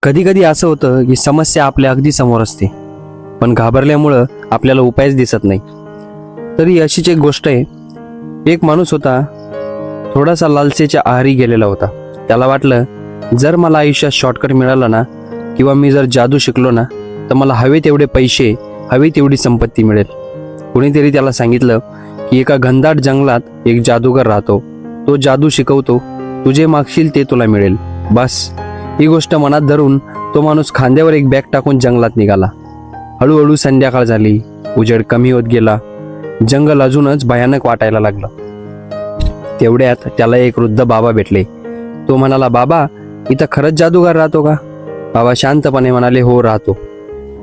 कधी कधी असं होतं की समस्या आपल्या अगदी समोर असते, पण घाबरल्यामुळं आपल्याला उपायच दिसत नाही. तरी अशीच एक गोष्ट आहे. एक माणूस होता, थोडासा लालसेच्या आहारी गेलेला होता. त्याला वाटलं, जर मला आयुष्यात शॉर्टकट मिळाला ना, किंवा मी जर जादू शिकलो ना, तर मला हवे तेवढे पैसे, हवी तेवढी संपत्ती मिळेल. कुणीतरी त्याला सांगितलं की एका घनदाट जंगलात एक जादूगर राहतो. तो जादू शिकवतो, तू जे मागशील ते तुला मिळेल. बस ही गोष्ट मनात धरून तो माणूस खांद्यावर एक बॅग टाकून जंगलात निघाला. हळूहळू संध्याकाळ झाली, उजेड कमी होत गेला, जंगल अजूनच भयानक वाटायला लागलं. तेवढ्यात त्याला एक वृद्ध बाबा भेटले. तो म्हणाला, बाबा, इथं खरंच जादूगार राहतो का? बाबा शांतपणे म्हणाले, हो राहतो.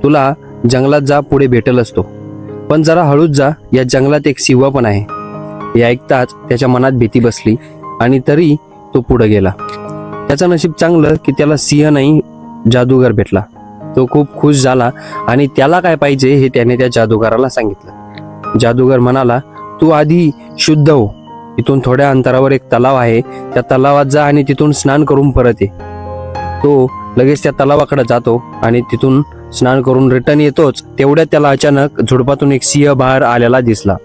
तुला जंगलात जा, पुढे भेटेल असतो, पण जरा हळूच जा, या जंगलात एक सिंह पण आहे. हे ऐकताच त्याच्या मनात भीती बसली आणि तरी तो पुढे गेला. त्याचं नशीब चांगलं की त्याला सिंह नाही, जादूगर भेटला. तो खूप खुश झाला आणि त्याला काय पाहिजे हे त्याने त्या जादूगाराला सांगितलं. जादूगर म्हणाला, तू आधी शुद्ध हो. इथून थोड्या अंतरावर एक तलाव आहे, त्या तलावात जा आणि तिथून स्नान करून परत ये. तो लगेच त्या तलावाकडे जातो आणि तिथून स्नान करून रिटर्न येतोच तेवढ्यात त्याला अचानक झुडपातून एक सिंह बाहेर आलेला दिसला.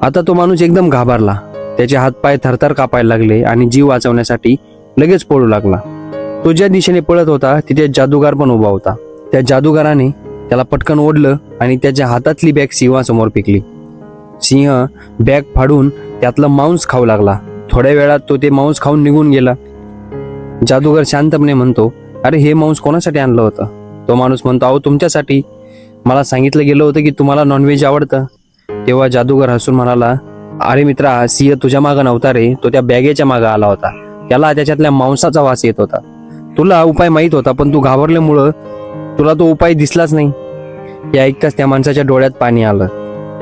आता तो माणूस एकदम घाबरला. त्याचे हातपाय थरथर कापायला लागले आणि जीव वाचवण्यासाठी लगेच पळू लागला. तो ज्या दिशेने पळत होता तिथे जादूगार पण उभा होता. त्या जादूगाराने त्याला पटकन ओढलं आणि त्याच्या हातातली बॅग सिंहासमोर फेकली. सिंह बॅग फाडून त्यातलं मांस खाऊ लागला. थोड्या वेळात तो ते मांस खाऊन निघून गेला. जादूगार शांतपणे म्हणतो, अरे हे मांस कोणासाठी आणलं होतं? तो माणूस म्हणतो, अहो तुमच्यासाठी. मला सांगितलं गेलं होतं की तुम्हाला नॉनव्हेज आवडतं. तेव्हा जादूगार हसून म्हणाला, अरे मित्रा, सिंह तुझ्या मागं नव्हता रे, तो त्या बॅगेच्या मागं आला होता. त्याला त्याच्यातल्या मांसाचा वास येत होता. तुला उपाय माहित होता, पण तू घाबरल्यामुळं तुला तो उपाय दिसलाच नाही. हे ऐकताच त्या माणसाच्या डोळ्यात पाणी आलं.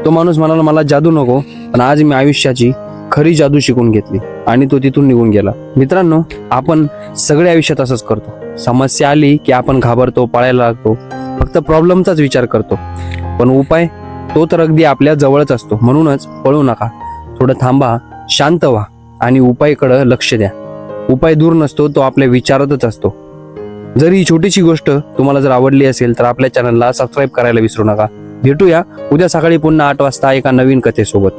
तो माणूस म्हणाला, मला जादू नको, पण आज मी आयुष्याची खरी जादू शिकून घेतली. आणि तो तिथून निघून गेला. मित्रांनो, आपण सगळे आयुष्यात असंच करतो. समस्या आली की आपण घाबरतो, पळायला लागतो, फक्त प्रॉब्लेमचाच विचार करतो. पण उपाय तो तर अगदी आपल्या जवळच असतो. म्हणूनच पळू नका, थोडं थांबा, शांत व्हा आणि उपायाकडे लक्ष द्या. उपाय दूर नसतो, तो आपल्या विचारातच असतो. जर ही छोटीशी गोष्ट तुम्हाला जर आवडली असेल तर आपल्या चॅनलला सबस्क्राईब करायला विसरू नका. भेटूया उद्या सकाळी पुन्हा 8 वाजता एका नवीन कथेसोबत.